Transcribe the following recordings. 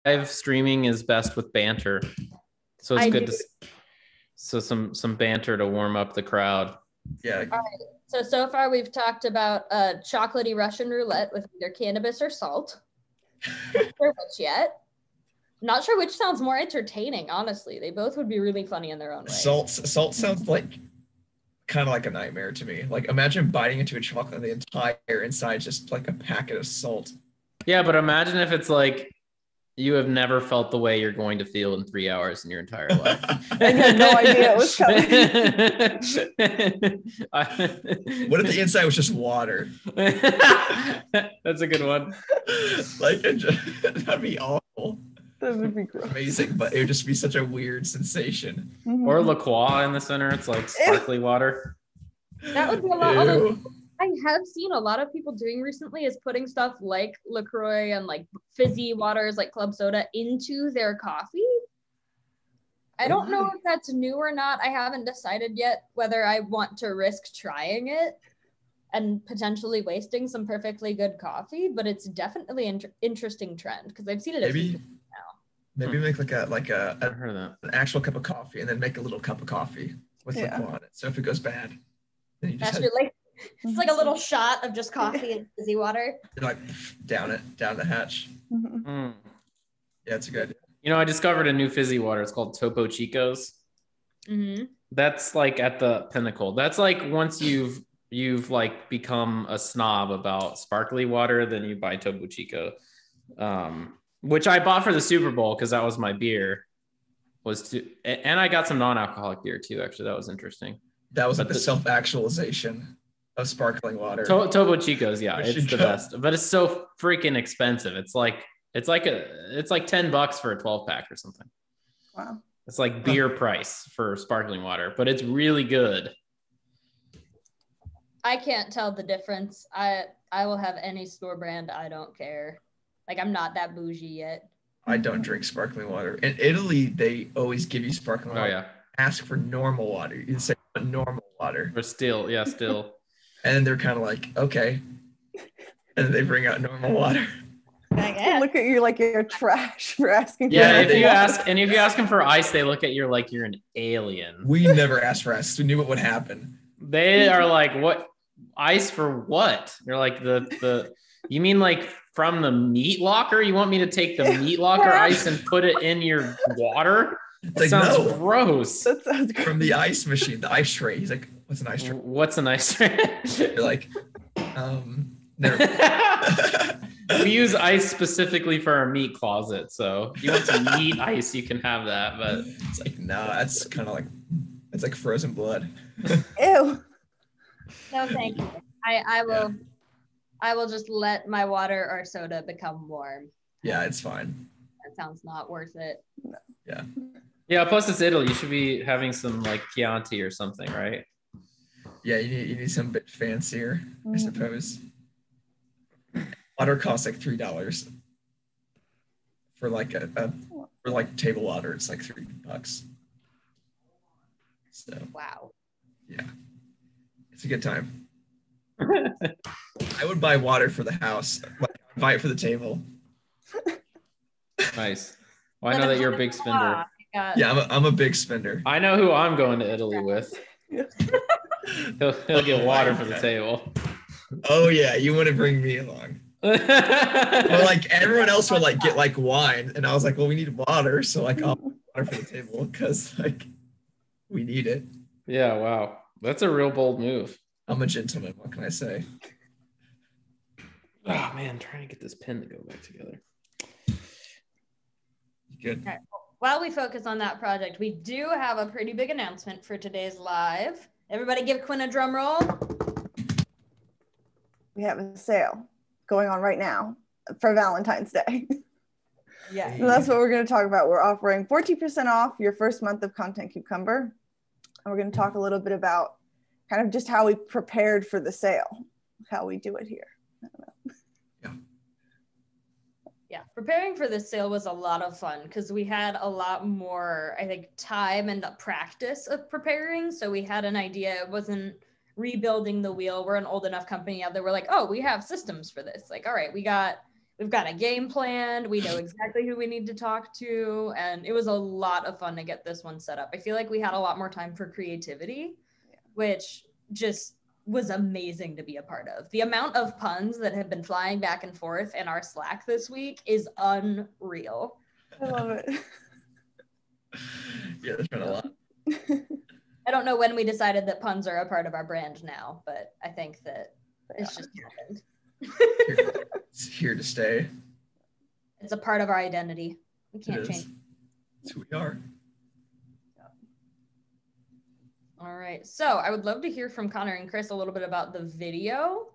live streaming is best with banter. So it's good to some banter to warm up the crowd. Yeah. All right. So far we've talked about chocolatey Russian roulette with either cannabis or salt. Not sure which yet. Not sure which sounds more entertaining, honestly. They both would be really funny in their own way. Salt sounds like kind of like a nightmare to me. Like imagine biting into a chocolate and the entire inside just like a packet of salt. Yeah, but imagine if it's like you have never felt the way you're going to feel in 3 hours in your entire life. And you had no idea it was coming. What if the inside was just water? That's a good one. Like that'd be awful. That would be gross. Amazing, but it would just be such a weird sensation. Mm-hmm. Or La Croix in the center. It's like sparkly water. That would be a lot. Although I have seen a lot of people doing recently is putting stuff like LaCroix and like fizzy waters like club soda into their coffee. I don't know if that's new or not. I haven't decided yet whether I want to risk trying it and potentially wasting some perfectly good coffee, but it's definitely an interesting trend because I've seen it a few times now. Maybe make like I heard of that. an actual cup of coffee and then make a little cup of coffee with La Croix on it. So if it goes bad, then you just it's like a little shot of just coffee and fizzy water. like down the hatch. Mm-hmm. Yeah, it's a good idea. You know, I discovered a new fizzy water. It's called Topo Chico's. Mm-hmm. That's like at the pinnacle. That's like once you've like become a snob about sparkly water, then you buy Topo Chico, which I bought for the Super Bowl because that was my beer. And I got some non-alcoholic beer too. Actually, that was interesting. That was like the self-actualization of sparkling water. Topo Chico's, yeah, it's the best, but it's so freaking expensive. It's like $10 for a 12-pack or something. Wow. It's like beer price for sparkling water, but it's really good. I can't tell the difference. I will have any store brand. I don't care. Like I'm not that bougie yet. I don't drink sparkling water. In Italy, they always give you sparkling water. Oh yeah. Ask for normal water. You say normal water. Or still. And then they're kind of like, okay. And then they bring out normal water. They look at you like you're trash for asking. Yeah, if you ask them for ice, they look at you like you're an alien. We never asked for ice. We knew what would happen. They are like, what? Ice for what? You're like you mean like from the meat locker? You want me to take the meat locker ice and put it in your water? That sounds gross. That sounds gross. From the ice machine, the ice tray. He's like, what's an ice tray? What's an ice tray? You're like, never. We use ice specifically for our meat closet. So if you want some meat ice, you can have that. But it's like, no, that's kind of like, it's like frozen blood. Ew. No, thank you. I will just let my water or soda become warm. Yeah, it's fine. That sounds not worth it. Yeah. Yeah, plus it's Italy. You should be having some like Chianti or something, right? Yeah, you need some bit fancier, I suppose. Water costs like $3 for like for like table water. It's like $3. So wow. Yeah, it's a good time. I would buy water for the house. Like I'd buy it for the table. Nice. Well, I know that you're a big spender. Yeah, I'm a big spender. I know who I'm going to Italy with. He'll get water for the table. Oh yeah, you want to bring me along? Well, like everyone else would like get like wine, and I was like, well, we need water, so like I'll put water for the table because like we need it. Yeah, wow, that's a real bold move. I'm a gentleman. What can I say? Oh man, trying to get this pen to go back together. Good. All right. While we focus on that project, we do have a pretty big announcement for today's live. Everybody give Quinn a drum roll. We have a sale going on right now for Valentine's Day. Yeah. And that's what we're going to talk about. We're offering 14% off your first month of Content Cucumber. And we're going to talk a little bit about kind of just how we prepared for the sale, how we do it here. I don't know. Yeah, preparing for this sale was a lot of fun because we had a lot more, I think, time and practice of preparing. So we had an idea. It wasn't rebuilding the wheel. We're an old enough company now that we're like, oh, we have systems for this. Like, all right, we got we've got a game plan. We know exactly who we need to talk to. And it was a lot of fun to get this one set up. I feel like we had a lot more time for creativity, which just was amazing to be a part of. The amount of puns that have been flying back and forth in our Slack this week is unreal. I love it. Yeah, there's been a lot. I don't know when we decided that puns are a part of our brand now, but I think that it's just happened. It's here to stay. It's a part of our identity. We can't change. It's who we are. All right. So I would love to hear from Connor and Chris a little bit about the video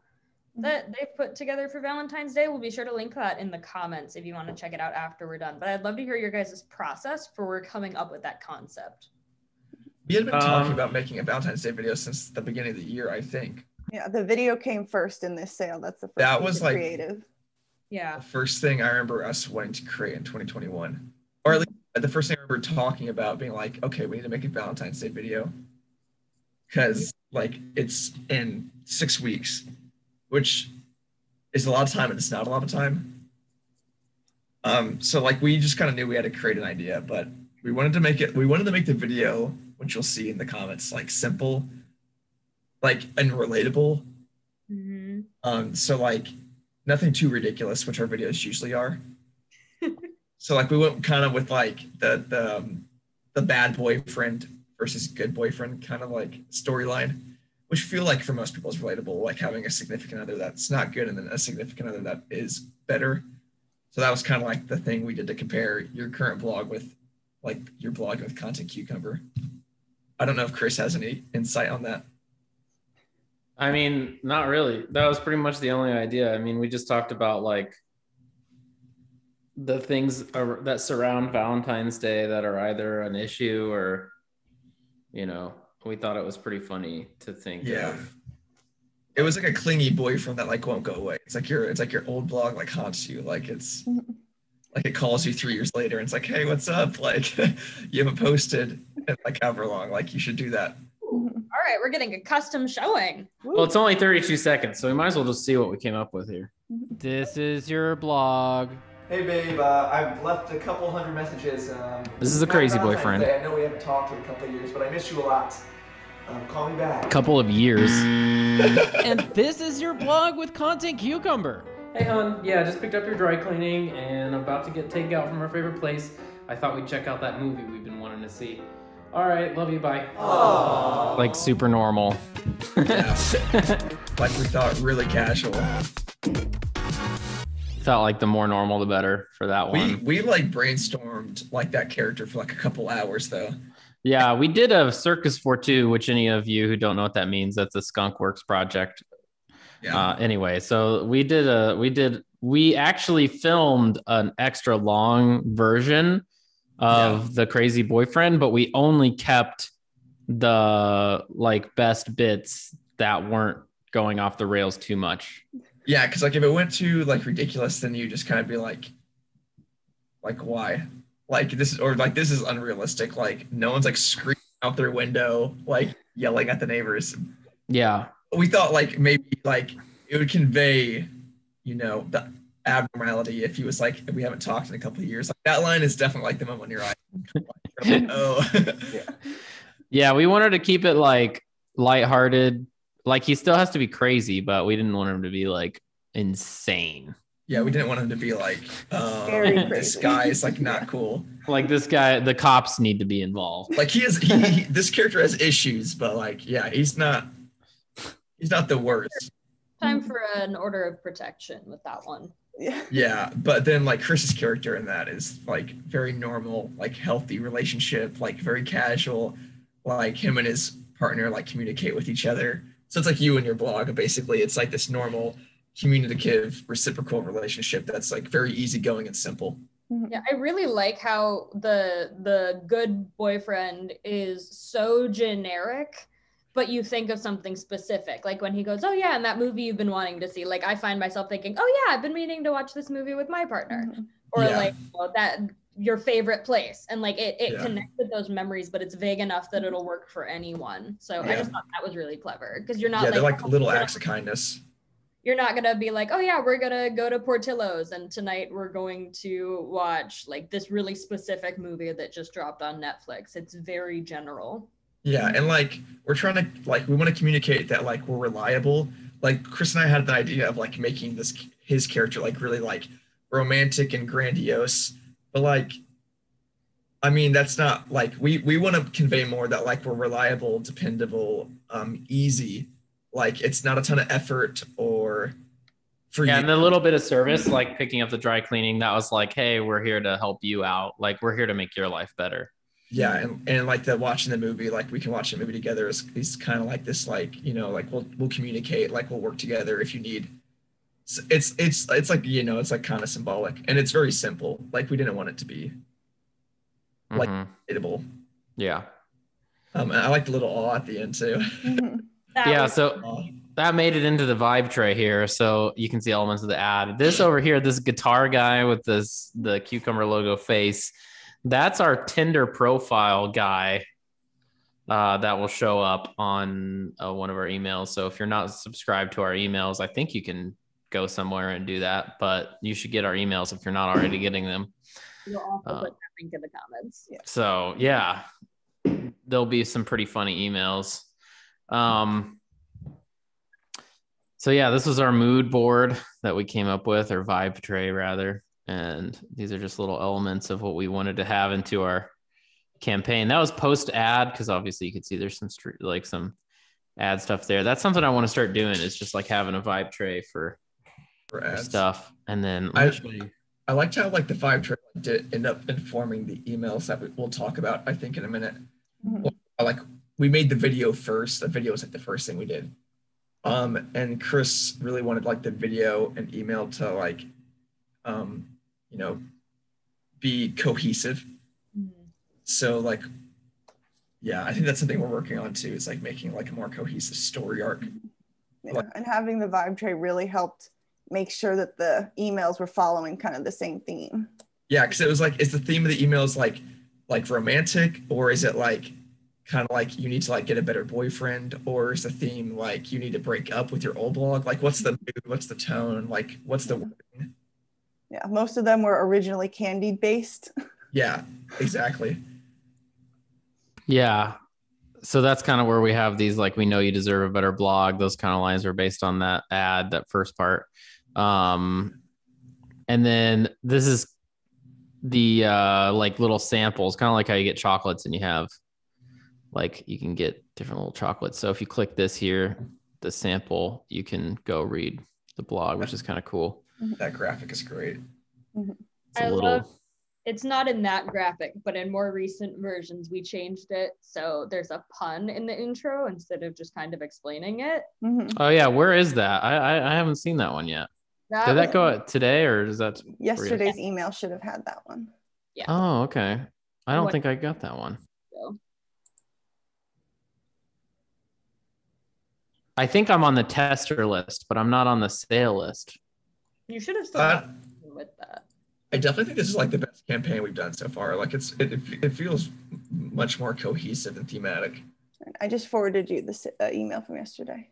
that they've put together for Valentine's Day. We'll be sure to link that in the comments if you want to check it out after we're done. But I'd love to hear your guys' process for coming up with that concept. We had been talking about making a Valentine's Day video since the beginning of the year, I think. Yeah, the video came first in this sale. That's the first. That was like creative. Yeah. The first thing I remember us wanting to create in 2021, or at least the first thing I remember talking about being like, okay, we need to make a Valentine's Day video because like it's in 6 weeks, which is a lot of time and it's not a lot of time. So like we just kind of knew we had to create an idea, but we wanted to make the video, which you'll see in the comments, like simple, like and relatable. Mm-hmm. So like nothing too ridiculous, which our videos usually are. So like we went kind of with like the bad boyfriend versus good boyfriend kind of like storyline, which feel like for most people is relatable, like having a significant other that's not good and then a significant other that is better. So that was kind of like the thing we did to compare your current blog with like your blog with Content Cucumber. I don't know if Chris has any insight on that. I mean, not really. That was pretty much the only idea. I mean, we just talked about like the things that surround Valentine's Day that are either an issue or, you know, we thought it was pretty funny to think of. It was like a clingy boyfriend that like won't go away. It's like your old blog like haunts you. Like it's like it calls you 3 years later and it's like, hey, what's up? Like you haven't posted in like however long. Like you should do that. All right, we're getting a custom showing. Well, it's only 32 seconds, so we might as well just see what we came up with here. This is your blog. Hey babe, I've left a couple hundred messages. This is a crazy boyfriend. I know we haven't talked in a couple of years, but I miss you a lot. Call me back. Couple of years. And this is your blog with Content Cucumber. Hey hon, yeah, just picked up your dry cleaning and I'm about to get takeout from our favorite place. I thought we'd check out that movie we've been wanting to see. All right, love you, bye. Aww. Like super normal. Yeah. Like we thought, really casual. Felt like the more normal, the better for that one. We like brainstormed like that character for like a couple hours though. Yeah, we did a Circus 4-2, which any of you who don't know what that means, that's a Skunk Works project. Yeah. Anyway, so we actually filmed an extra long version of the crazy boyfriend, but we only kept the like best bits that weren't going off the rails too much. Yeah, because like if it went too like ridiculous, then you just kind of be like why? Like this is unrealistic. Like no one's like screaming out their window, like yelling at the neighbors. Yeah. We thought like maybe like it would convey, you know, the abnormality if he was like, we haven't talked in a couple of years. Like, that line is definitely like the moment when you're like, oh. Yeah, we wanted to keep it like lighthearted. Like he still has to be crazy, but we didn't want him to be like insane. Yeah, we didn't want him to be like, this guy is like not cool. Like this guy, the cops need to be involved. Like he this character has issues, but like, yeah, he's not the worst. Time for an order of protection with that one. Yeah, but then like Chris's character in that is like very normal, like healthy relationship, like very casual, like him and his partner like communicate with each other. So it's like you and your blog, basically. It's like this normal, communicative, reciprocal relationship that's like very easygoing and simple. Yeah, I really like how the good boyfriend is so generic, but you think of something specific. Like when he goes, oh yeah, and that movie you've been wanting to see. Like I find myself thinking, oh yeah, I've been meaning to watch this movie with my partner. Or like that your favorite place. And like it connects with those memories, but it's vague enough that it'll work for anyone. So I just thought that was really clever. Because you're not they're like little acts of kindness. You're not gonna be like, oh yeah, we're gonna go to Portillo's and tonight we're going to watch like this really specific movie that just dropped on Netflix. It's very general. Yeah, and like we're trying to like we want to communicate that like we're reliable. Like Chris and I had the idea of like making his character like really like romantic and grandiose, but like I mean that's not like we want to convey more that like we're reliable, dependable, easy. Like it's not a ton of effort or for you. And a little bit of service, like picking up the dry cleaning, that was like, hey, we're here to help you out. Like we're here to make your life better. Yeah, and like the watching the movie, like we can watch the movie together is kind of like this, like, you know, like we'll communicate, like we'll work together if you need. It's like, you know, it's like kind of symbolic and it's very simple. Like we didn't want it to be like relatable. Yeah. And I like the little awe at the end too. Yeah, so that made it into the vibe tray here, so you can see elements of the ad. This over here, this guitar guy with the cucumber logo face, that's our Tinder profile guy that will show up on one of our emails. So if you're not subscribed to our emails, I think you can go somewhere and do that, but you should get our emails if you're not already getting them. We'll also put that link in the comments. Yeah. So yeah, there'll be some pretty funny emails. So yeah, this was our mood board that we came up with, or vibe tray rather. And these are just little elements of what we wanted to have into our campaign. That was post ad, because obviously you could see there's some ad stuff there. That's something I want to start doing, is just like having a vibe tray for stuff. And then I liked how like the vibe tray did end up informing the emails that we'll talk about, I think, in a minute. Like we made the video first. The video was like the first thing we did. And Chris really wanted like the video and email to like, you know, be cohesive. So like, yeah, I think that's something we're working on too, is like making like a more cohesive story arc. Yeah, and having the vibe tray really helped make sure that the emails were following kind of the same theme. Yeah, because it was like, is the theme of the emails like romantic, or is it like kind of like you need to like get a better boyfriend, or is the theme like you need to break up with your old blog? Like what's the mood, what's the tone, like what's the wording? Yeah, most of them were originally Candied based. Yeah, exactly. Yeah. So that's kind of where we have these, like, we know you deserve a better blog. Those kind of lines are based on that ad, that first part. And then this is the like little samples, kind of like how you get chocolates and you have like, you can get different little chocolates. So if you click this here, the sample, you can go read the blog, which is kind of cool. That graphic is great. It's not in that graphic, but in more recent versions, we changed it. So there's a pun in the intro instead of just kind of explaining it. Oh yeah. Where is that? I haven't seen that one yet. Did that go out today, or is that yesterday's email should have had that one? Yeah. Oh, okay. I don't think I got that one. So. I think I'm on the tester list, but I'm not on the sale list. You should have started with that. I definitely think this is like the best campaign we've done so far. Like it feels much more cohesive and thematic. I just forwarded you this email from yesterday.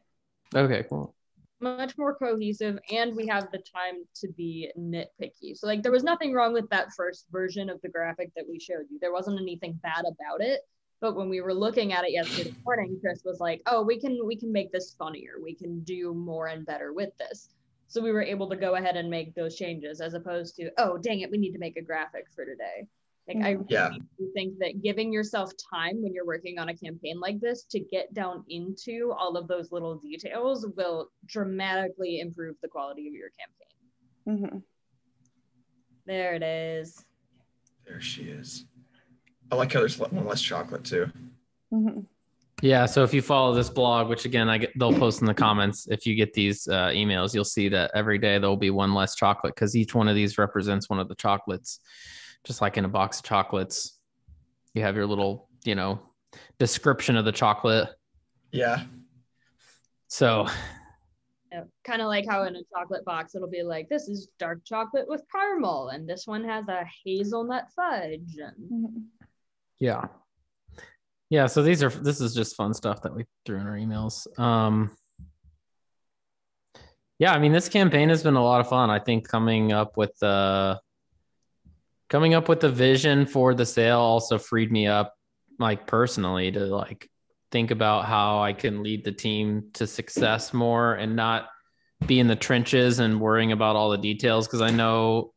Okay, cool. Much more cohesive, and we have the time to be nitpicky. So like there was nothing wrong with that first version of the graphic that we showed you. There wasn't anything bad about it. But when we were looking at it yesterday morning, Chris was like, oh, we can make this funnier. We can do more and better with this. So we were able to go ahead and make those changes, as opposed to, oh, dang it, we need to make a graphic for today. Like I really think that giving yourself time when you're working on a campaign like this to get down into all of those little details will dramatically improve the quality of your campaign. There it is. There she is. I like how there's one less chocolate too. Yeah, so if you follow this blog, which again, they'll post in the comments, if you get these emails, you'll see that every day there'll be one less chocolate, because each one of these represents one of the chocolates. Just like in a box of chocolates, you have your little, you know, description of the chocolate. Yeah. So kind of like how in a chocolate box, it'll be like, this is dark chocolate with caramel, and this one has a hazelnut fudge. Yeah. Yeah, so this is just fun stuff that we threw in our emails. Yeah, I mean, this campaign has been a lot of fun. I think coming up with the vision for the sale also freed me up, like personally, to like think about how I can lead the team to success more and not be in the trenches and worrying about all the details. Because I know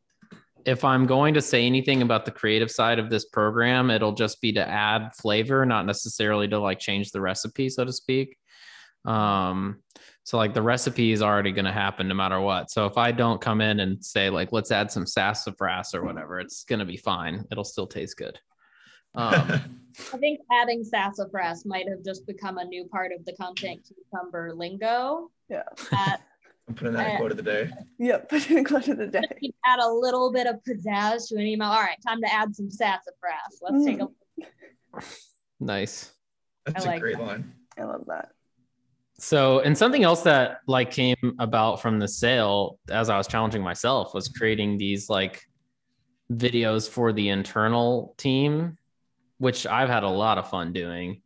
if I'm going to say anything about the creative side of this program, it'll just be to add flavor, not necessarily to like change the recipe, so to speak. So like the recipe is already going to happen no matter what. So if I don't come in and say like, let's add some sassafras or whatever, it's going to be fine. It'll still taste good. I think adding sassafras might have just become a new part of the content cucumber lingo. Yeah. I'm putting that in quote of the day. Yep, putting in quote of the day. Add a little bit of pizzazz to an email. All right, time to add some sassafras. Let's take a look. Nice. That's a great line. I love that. So, and something else that like came about from the sale as I was challenging myself was creating these like videos for the internal team, which I've had a lot of fun doing.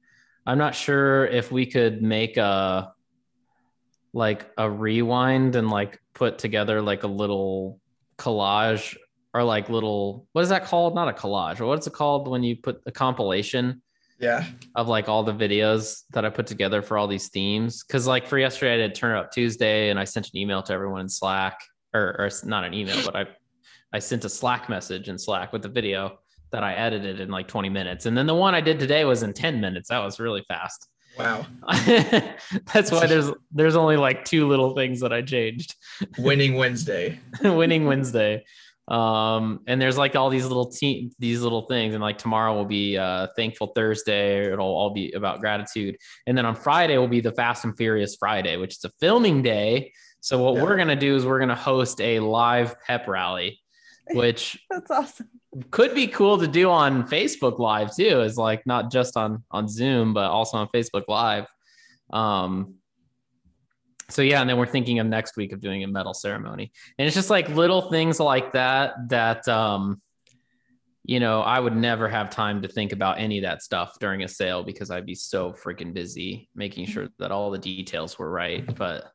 I'm not sure if we could make a rewind and like put together like a little collage or like little, what is that called? Not a collage, or what's it called when you put a compilation? Yeah. Of like all the videos that I put together for all these themes. Cause like for yesterday, I did Turn It Up Tuesday and I sent an email to everyone in Slack or not an email, but I sent a Slack message in Slack with the video that I edited in like 20 minutes. And then the one I did today was in 10 minutes. That was really fast. Wow. That's why there's only like 2 little things that I changed. Winning Wednesday. Winning Wednesday. And there's like all these little things, and like tomorrow will be Thankful Thursday. It'll all be about gratitude, and then on Friday will be the Fast and Furious Friday, which is a filming day. So what we're gonna do is we're gonna host a live pep rally, which that's awesome. Could be cool to do on Facebook Live too. Is like not just on Zoom, but also on Facebook Live. So yeah, and then we're thinking of next week of doing a medal ceremony. And it's just like little things like that, you know, I would never have time to think about any of that stuff during a sale because I'd be so freaking busy making sure that all the details were right. But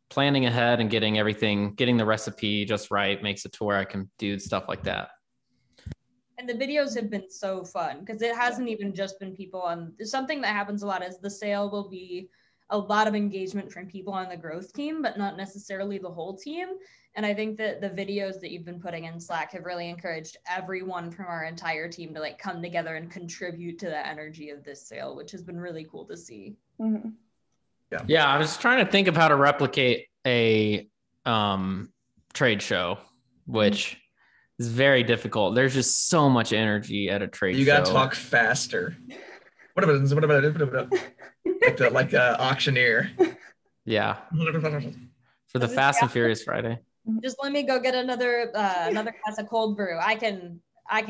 planning ahead and getting the recipe just right makes it to where I can do stuff like that. And the videos have been so fun because it hasn't even just been people on. Something that happens a lot is the sale will be a lot of engagement from people on the growth team, but not necessarily the whole team. And I think that the videos that you've been putting in Slack have really encouraged everyone from our entire team to like come together and contribute to the energy of this sale, which has been really cool to see. Mm-hmm. Yeah, I was trying to think of how to replicate a trade show, which is very difficult. There's just so much energy at a trade show. You got to talk faster. What about like the auctioneer? Yeah. For the Fast and Furious Friday. Just let me go get another glass of cold brew. I can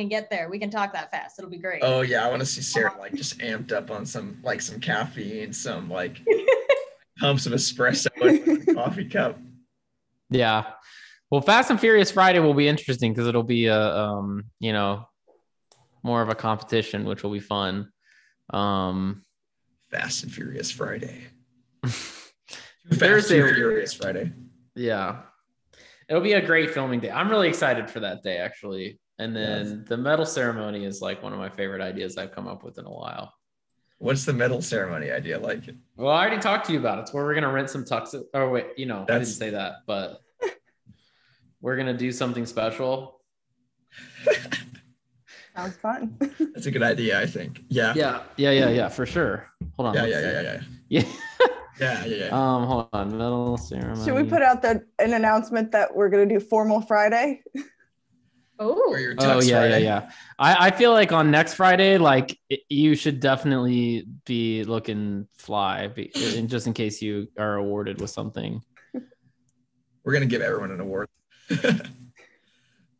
get there. We can talk that fast. It'll be great. Oh yeah, I want to see Sarah like just amped up on some caffeine, some like pumps of espresso in a coffee cup. Yeah. Well, Fast and Furious Friday will be interesting because it'll be a you know, more of a competition, which will be fun. Fast and Furious Friday. Thursday, Furious Friday. Yeah. It'll be a great filming day. I'm really excited for that day, actually. And then the medal ceremony is like one of my favorite ideas I've come up with in a while. What's the medal ceremony idea like? Well, I already talked to you about it. It's where we're going to rent some tuxes. Oh, wait, you know, I didn't say that, but we're going to do something special. Sounds fun. That's a good idea, I think. Yeah, for sure. Hold on. Yeah. Hold on. Medal ceremony. Should we put out an announcement that we're going to do formal Friday? Oh yeah. I feel like on next Friday, like you should definitely be looking fly, just in case you are awarded with something. We're gonna give everyone an award.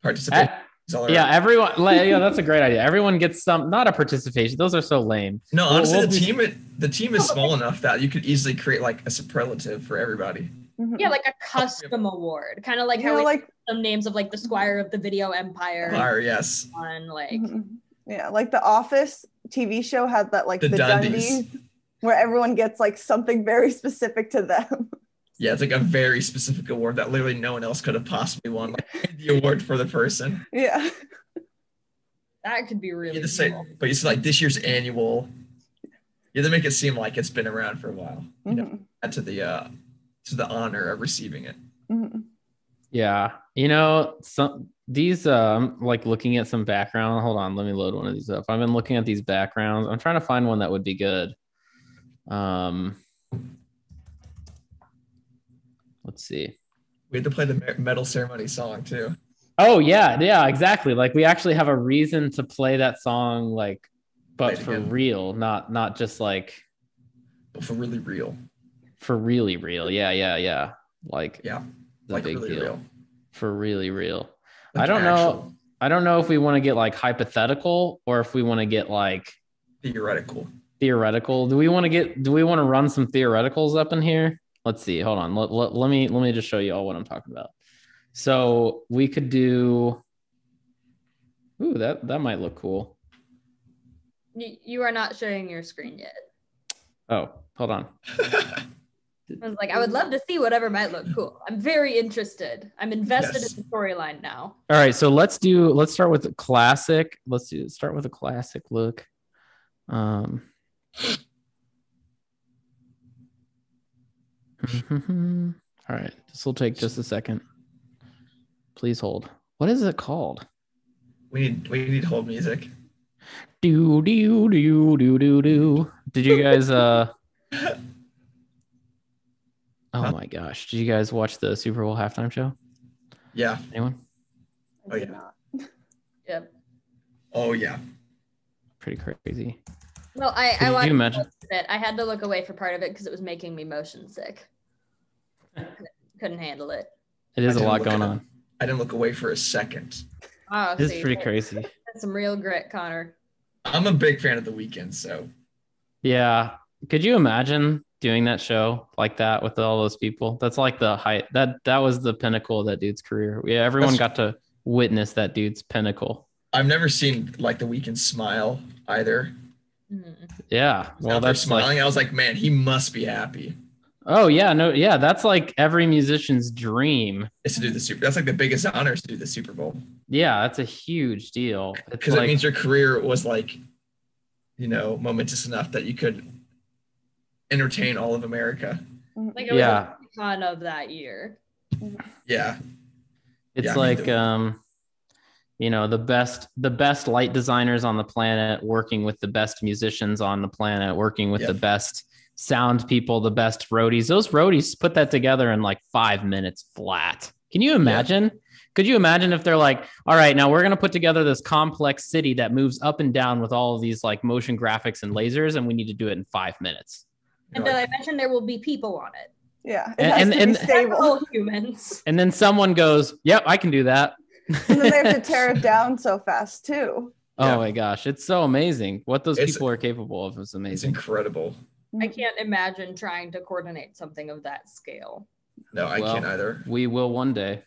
Participate. Yeah, everyone. Yeah, that's a great idea. Everyone gets some, not a participation. Those are so lame. No, honestly, the team is small enough that you could easily create like a superlative for everybody. Mm-hmm. Yeah, like a custom award, kind of like how like some names of like the Squire of the Video Empire. Yes. On like. Yeah, like the Office TV show had that like the Dundies, where everyone gets like something very specific to them. Yeah, it's like a very specific award that literally no one else could have possibly won. Like the award for the person. Yeah. That could be really You say, cool. but you say like this year's annual. You have to make it seem like it's been around for a while. You know, add to the honor of receiving it. Mm-hmm. Yeah, some these like looking at some background. Hold on, let me load one of these up. I've been looking at these backgrounds. I'm trying to find one that would be good. Let's see. We had to play the medal ceremony song too. Oh yeah, exactly. Like we actually have a reason to play that song, like, but for real, not just like, but for really real. For really real, yeah. Like, yeah, the like big really deal. Real. For really real. Like I don't know if we want to get like hypothetical or if we want to get like theoretical. Do we want to run some theoreticals up in here? Let's see. Hold on. Let me just show you all what I'm talking about. So we could do. Ooh, that might look cool. You are not showing your screen yet. Oh, hold on. I was like, I would love to see whatever might look cool. I'm very interested. I'm invested in the storyline now. All right, so let's start with a classic. Start with a classic look. All right, this will take just a second. Please hold. What is it called? We need hold music. Do. Did you guys Oh my gosh. Did you guys watch the Super Bowl halftime show? Yeah. Anyone? Oh yeah. Yep. Oh yeah. Pretty crazy. Well, I watched most of it. I had to look away for part of it because it was making me motion sick. Couldn't handle it. It is a lot going on. I didn't look away for a second. Oh, this is pretty crazy. That's some real grit, Connor. I'm a big fan of The Weeknd, so. Yeah. Could you imagine doing that show like that with all those people? That's like the height. That was the pinnacle of that dude's career. Yeah, everyone got to witness that dude's pinnacle. I've never seen like The Weeknd smile either. Yeah. Well, that's smiling. I was like, man, he must be happy. Oh yeah, no, yeah, that's like every musician's dream. Is to do the Super. That's like the biggest honor is to do the Super Bowl. Yeah, that's a huge deal. Because it means your career was like, momentous enough that you could entertain all of America. Like it was a con of that year. Yeah. It's like the best light designers on the planet working with the best musicians on the planet, working with the best sound people, the best roadies. Those roadies put that together in like 5 minutes flat. Can you imagine? Yeah. Could you imagine if they're like, all right, now we're going to put together this complex city that moves up and down with all of these like motion graphics and lasers, and we need to do it in 5 minutes. And then I mentioned there will be people on it. Yeah. And stable humans. And then someone goes, yep, I can do that. And then they have to tear it down so fast too. Oh my gosh. It's so amazing. What those people are capable of is amazing. It's incredible. I can't imagine trying to coordinate something of that scale. No, I can't either. We will one day.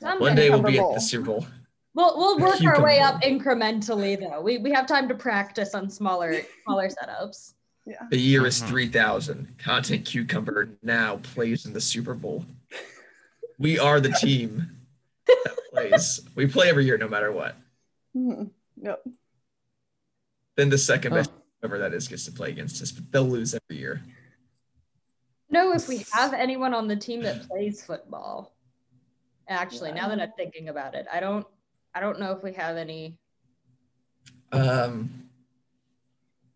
One day we'll be at the Super Bowl. We'll work our way up incrementally though. We have time to practice on smaller setups. Yeah. The year is 3000. Content Cucumber now plays in the Super Bowl. We are the team that plays. We play every year no matter what. Yep. Then the second best whoever that is gets to play against us, but they'll lose every year. No, if we have anyone on the team that plays football. Actually, now that I'm thinking about it, I don't know if we have any. I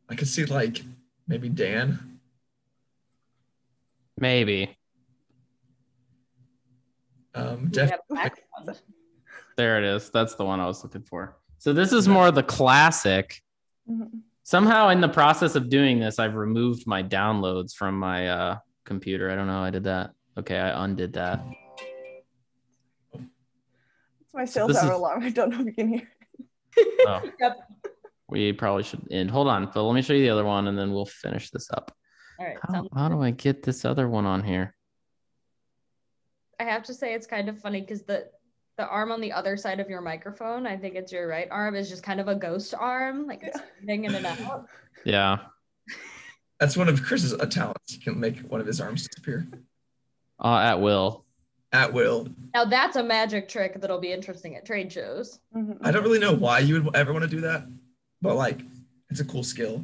could see like maybe Dan. Maybe. Jeff. There it is. That's the one I was looking for. So this is more the classic. Somehow in the process of doing this, I've removed my downloads from my computer. I don't know how I did that. Okay, I undid that. It's my sales hour alarm. I don't know if you can hear it. Oh. Yep. We probably should end. Hold on, Phil. Let me show you the other one, and then we'll finish this up. All right. How do I get this other one on here? I have to say it's kind of funny because the arm on the other side of your microphone, I think it's your right arm, is just kind of a ghost arm, like it's moving in and out. Yeah. That's one of Chris's talents. He can make one of his arms disappear. At will. At will. Now that's a magic trick that'll be interesting at trade shows. I don't really know why you would ever want to do that, but like, it's a cool skill.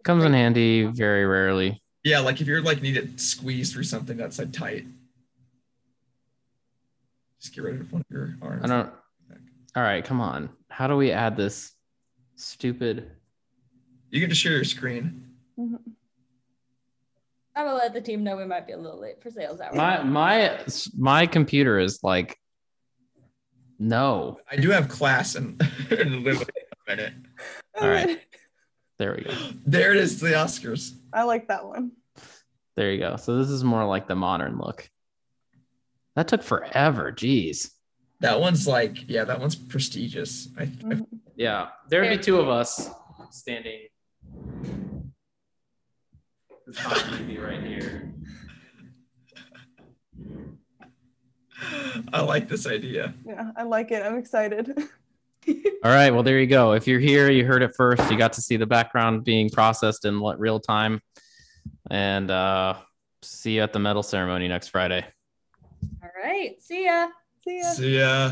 Comes in handy very rarely. Yeah, like if you're like need it squeezed through something that's like tight. Just get rid of one of your arms. I don't. All right, come on. How do we add this stupid? You can just share your screen. Mhm. I'm gonna let the team know we might be a little late for sales hour. My computer is like, no. I do have class in literally a minute. All right, there we go. There it is, the Oscars. I like that one. There you go. So this is more like the modern look. That took forever. Jeez. That one's like, yeah, that one's prestigious. Yeah, there'd be two of us standing. This would be right here. I like this idea. Yeah, I like it. I'm excited. All right, well, there you go. If you're here, you heard it first. You got to see the background being processed in real time. And see you at the medal ceremony next Friday. All right. See ya. See ya. See ya.